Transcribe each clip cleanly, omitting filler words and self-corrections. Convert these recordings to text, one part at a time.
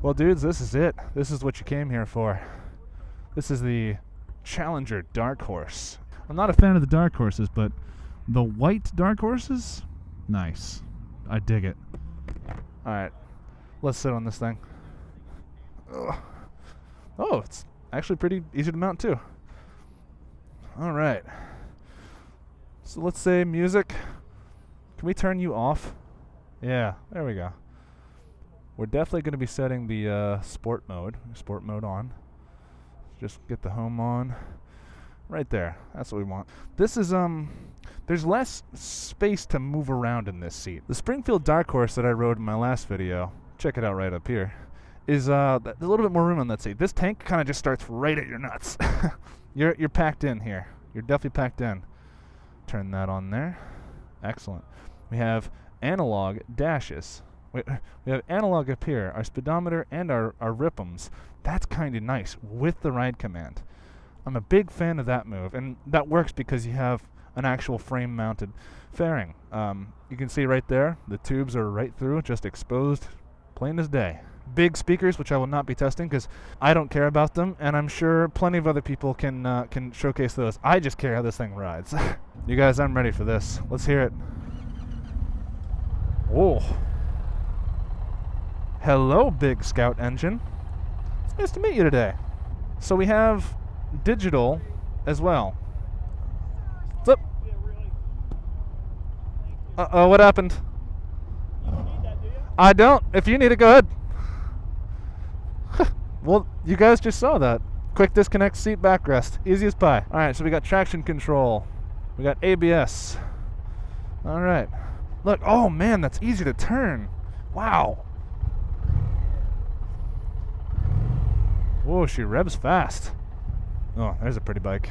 Well, dudes, this is it. This is what you came here for. This is the Challenger Dark Horse. I'm not a fan of the dark horses, but the white dark horses? Nice. I dig it. Alright, let's sit on this thing. Ugh. Oh, it's actually pretty easy to mount too. Alright. So let's say music. Can we turn you off? Yeah, there we go. We're definitely going to be setting the sport mode on. Just get the home on. Right there. That's what we want. This is, there's less space to move around in this seat. The Springfield Dark Horse that I rode in my last video, check it out right up here, is a little bit more room on that seat. This tank kind of just starts right at your nuts. You're packed in here. You're definitely packed in. Turn that on there. Excellent. We have analog dashes. We have analog up here, our speedometer and our RPMs. That's kind of nice with the ride command. I'm a big fan of that move, and that works because you have an actual frame-mounted fairing. You can see right there, the tubes are right through, just exposed, plain as day. Big speakers, which I will not be testing because I don't care about them, and I'm sure plenty of other people can showcase those. I just care how this thing rides. You guys, I'm ready for this. Let's hear it. Oh. Hello, Big Scout engine. It's nice to meet you today. So we have digital as well. What's up? Uh-oh, what happened? You don't need that, do you? I don't. If you need it, go ahead. Well, you guys just saw that. Quick disconnect, seat backrest. Easy as pie. Alright, so we got traction control. We got ABS. Alright. Look, oh man, that's easy to turn. Wow. Whoa, she revs fast. Oh, there's a pretty bike.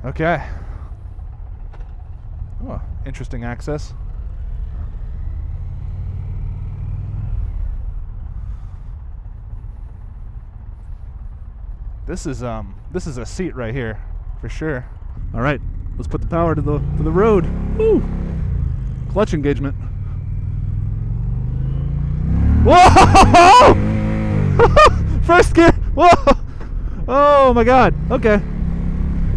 Okay. Oh, interesting access. This is a seat right here, for sure. All right, let's put the power to the road. Woo! Clutch engagement. Whoa! First gear. Whoa! Oh my God. Okay.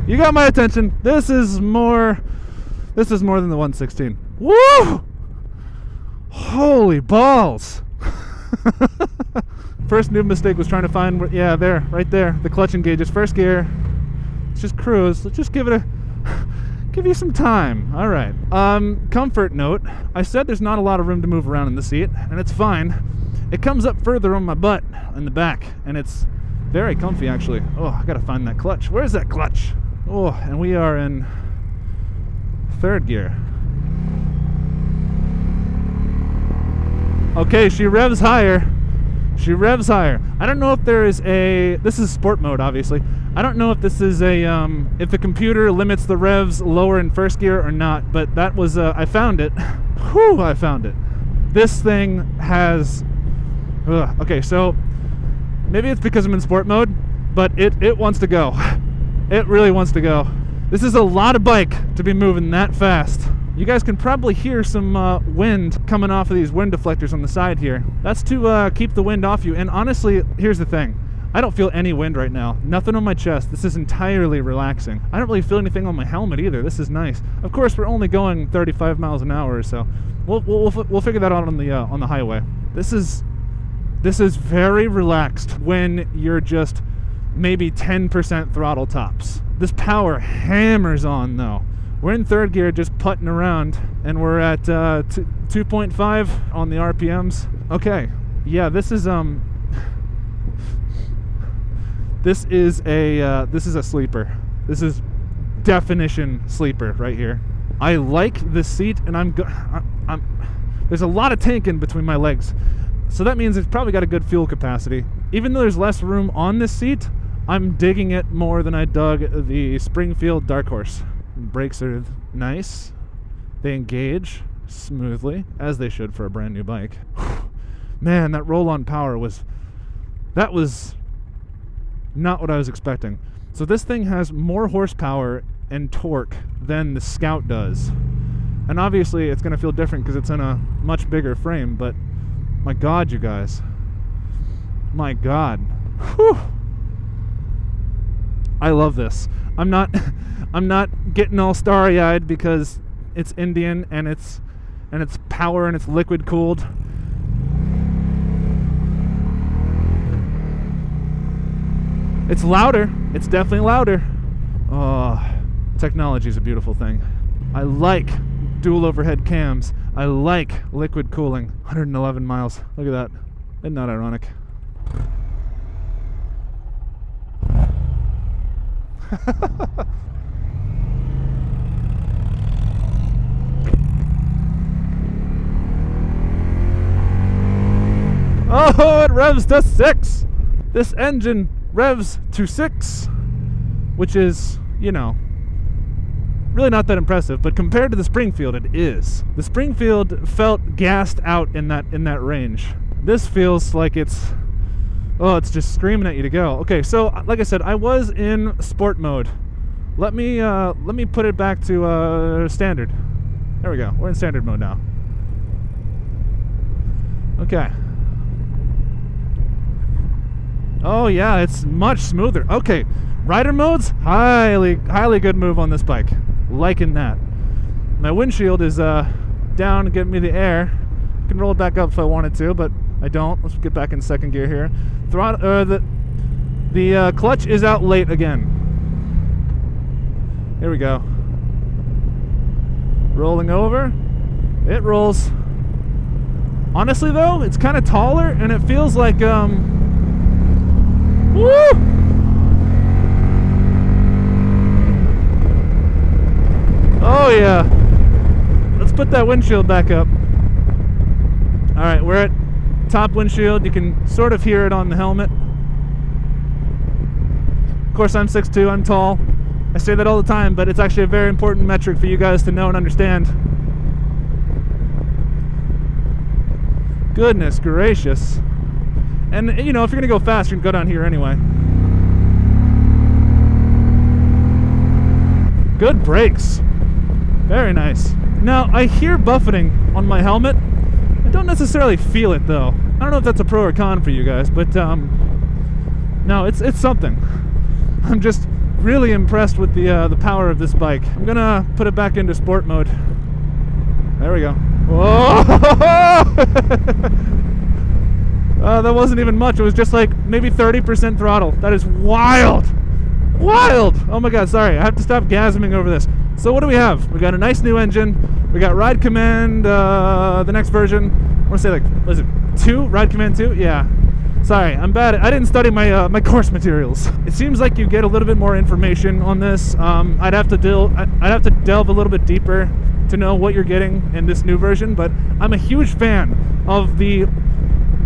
You got my attention. This is more than the 116. Woo! Holy balls! First new mistake was trying to find where, yeah, there, right there. The clutch engages. First gear. Let's just cruise. Let's just give you some time. All right. Comfort note. I said there's not a lot of room to move around in the seat, and it's fine. It comes up further on my butt in the back, and it's very comfy, actually. Oh, I gotta find that clutch. Where's that clutch? Oh, and we are in third gear. Okay, she revs higher. She revs higher. I don't know if there is this is sport mode, obviously. I don't know if this is if the computer limits the revs lower in first gear or not, but that was, I found it. Whew, I found it. This thing has, okay, so maybe it's because I'm in sport mode, but it wants to go. It really wants to go. This is a lot of bike to be moving that fast. You guys can probably hear some wind coming off of these wind deflectors on the side here. That's to keep the wind off you. And honestly, here's the thing. I don't feel any wind right now. Nothing on my chest. This is entirely relaxing. I don't really feel anything on my helmet either. This is nice. Of course, we're only going 35 miles an hour or so. We'll figure that out on the highway. This is very relaxed when you're just maybe 10% throttle tops. This power hammers on though. We're in third gear just putting around, and we're at 2.5 on the RPMs. Okay, yeah, this is a sleeper. This is definition sleeper right here. I like this seat, and there's a lot of tank in between my legs, so that means it's probably got a good fuel capacity. Even though there's less room on this seat, I'm digging it more than I dug the Springfield Dark Horse. Brakes are nice. They engage smoothly, as they should for a brand new bike. Man, that roll-on power was not what I was expecting. So this thing has more horsepower and torque than the Scout does. And obviously it's going to feel different because it's in a much bigger frame, but my God, you guys. My God. Whew. I love this. I'm not getting all starry-eyed because it's Indian and it's power and it's liquid cooled. It's louder. It's definitely louder. Oh, technology is a beautiful thing. I like dual overhead cams. I like liquid cooling. 111 miles. Look at that. Isn't that ironic? Oh, it revs to 6. This engine revs to 6, which is, you know, really not that impressive, but compared to the Springfield, it is. The Springfield felt gassed out in that range. This feels like it's just screaming at you to go. Okay, so like I said, I was in sport mode. Let me put it back to standard. There we go. We're in standard mode now. Okay. Oh yeah, it's much smoother. Okay, rider modes, highly good move on this bike. Liking that. My windshield is down to get me the air. I can roll it back up if I wanted to, but I don't. Let's get back in second gear here. The clutch is out late again. Here we go. Rolling over. It rolls. Honestly though, it's kind of taller and it feels like woo! Oh yeah. Let's put that windshield back up. Alright, we're at top windshield. You can sort of hear it on the helmet. Of course, I'm 6'2", I'm tall. I say that all the time, but it's actually a very important metric for you guys to know and understand. Goodness gracious. And, you know, if you're going to go fast, you can go down here anyway. Good brakes. Very nice. Now, I hear buffeting on my helmet. I don't necessarily feel it, though. I don't know if that's a pro or con for you guys, but, no, it's something. I'm just really impressed with the power of this bike. I'm going to put it back into sport mode. There we go. Whoa! That wasn't even much. It was just like maybe 30% throttle. That is wild. Wild. Oh my God, sorry. I have to stop gasming over this. So what do we have? We got a nice new engine. We got Ride Command, the next version. I want to say like, what is it, 2? Ride Command 2? Yeah. Sorry, I'm bad. I didn't study my my course materials. It seems like you get a little bit more information on this. I'd have to delve a little bit deeper to know what you're getting in this new version, but I'm a huge fan of the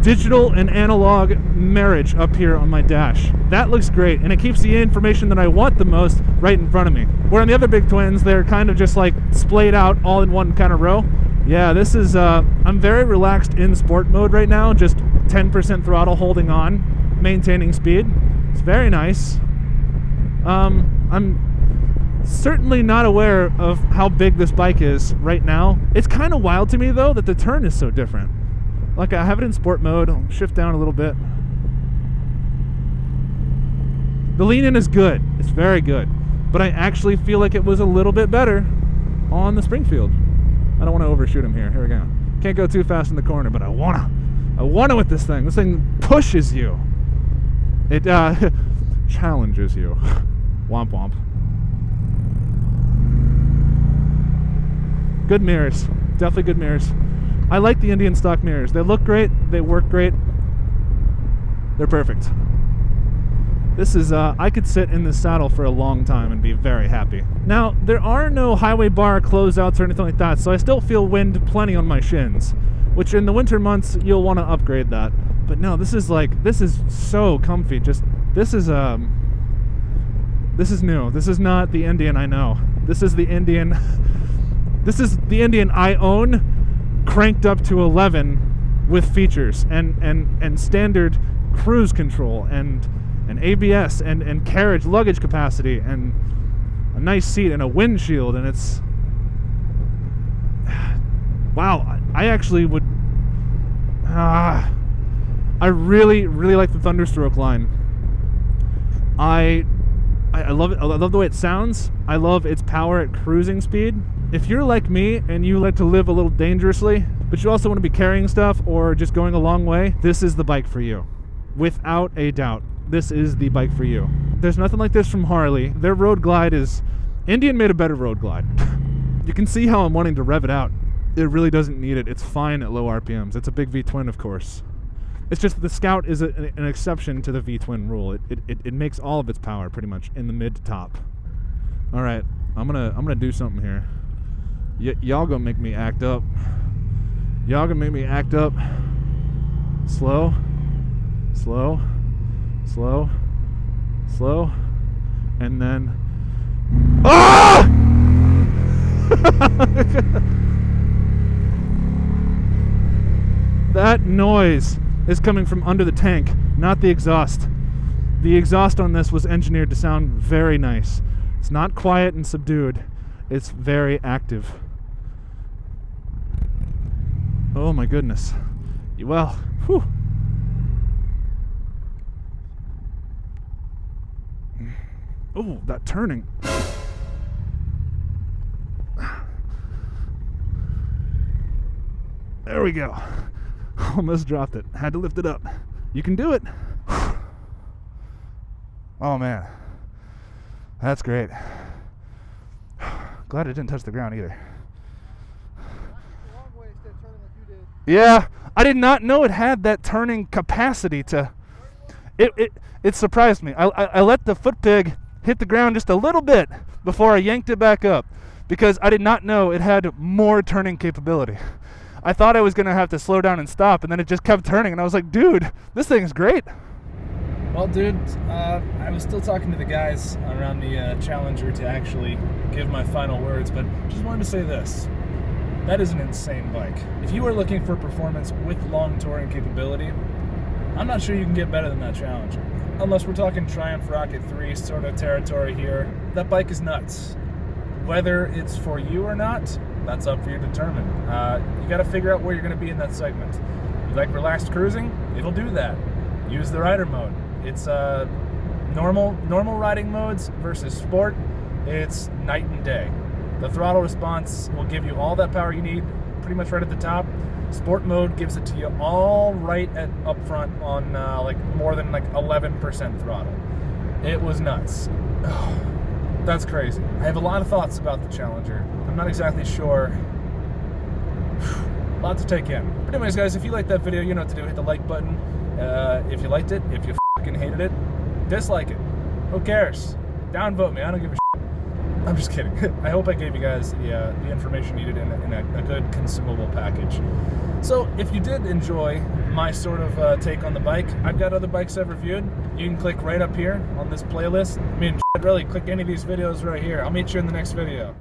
digital and analog marriage up here on my dash. That looks great, and it keeps the information that I want the most right in front of me. Where on the other big twins, they're kind of just like splayed out all in one kind of row. Yeah, this is, I'm very relaxed in sport mode right now, just 10% throttle holding on, maintaining speed. It's very nice. I'm certainly not aware of how big this bike is right now. It's kind of wild to me though that the turn is so different. Like, I have it in sport mode. I'll shift down a little bit. The lean in is good. It's very good. But I actually feel like it was a little bit better on the Springfield. I don't want to overshoot him here. Here we go. Can't go too fast in the corner, but I wanna with this thing. This thing pushes you. It challenges you. Womp womp. Good mirrors. Definitely good mirrors. I like the Indian stock mirrors. They look great. They work great. They're perfect. This is, I could sit in this saddle for a long time and be very happy. Now, there are no highway bar closeouts or anything like that, so I still feel wind plenty on my shins, which in the winter months, you'll want to upgrade that. But no, this is so comfy. This is new. This is not the Indian I know. This is the Indian I own, cranked up to 11 with features and standard cruise control and ABS and carriage luggage capacity and a nice seat and a windshield, and it's Wow, I actually would... I really, really like the Thunderstroke line. I love it. I love the way it sounds. I love its power at cruising speed. If you're like me and you like to live a little dangerously, but you also want to be carrying stuff or just going a long way, this is the bike for you. Without a doubt, this is the bike for you. There's nothing like this from Harley. Their Road Glide is... Indian made a better Road Glide. You can see how I'm wanting to rev it out. It really doesn't need it. It's fine at low RPMs. It's a big V-twin, of course. It's just that the Scout is an exception to the V-twin rule. It makes all of its power pretty much in the mid to top. All right, I'm gonna do something here. Y'all gonna make me act up. Y'all gonna make me act up. Slow, slow, slow, slow, and then. Ah! That noise is coming from under the tank, not the exhaust. The exhaust on this was engineered to sound very nice. It's not quiet and subdued. It's very active. Oh my goodness. Well, whew. Oh, that turning. There we go. Almost dropped it. Had to lift it up. You can do it. Oh man. That's great. Glad it didn't touch the ground either. Yeah, I did not know it had that turning capacity to... It surprised me. I let the foot peg hit the ground just a little bit before I yanked it back up because I did not know it had more turning capability. I thought I was going to have to slow down and stop, and then it just kept turning, and I was like, dude, this thing's great. Well, dude, I was still talking to the guys around the Challenger to actually give my final words, but just wanted to say this. That is an insane bike. If you are looking for performance with long touring capability, I'm not sure you can get better than that Challenger. Unless we're talking Triumph Rocket 3 sort of territory here. That bike is nuts. Whether it's for you or not, that's up for you to determine. You got to figure out where you're going to be in that segment. You like relaxed cruising? It'll do that. Use the rider mode. It's normal riding modes versus sport. It's night and day. The throttle response will give you all that power you need pretty much right at the top. Sport mode gives it to you all right at up front on like more than like 11% throttle. It was nuts. That's crazy. I have a lot of thoughts about the Challenger. I'm not exactly sure. A lot to take in. But anyways, guys, if you liked that video, you know what to do. Hit the like button. If you liked it, if you fucking hated it, dislike it. Who cares? Downvote me. I don't give a shit. I'm just kidding. I hope I gave you guys the information needed in a good consumable package. So if you did enjoy my sort of take on the bike, I've got other bikes I've reviewed. You can click right up here on this playlist. I mean, really, click any of these videos right here. I'll meet you in the next video.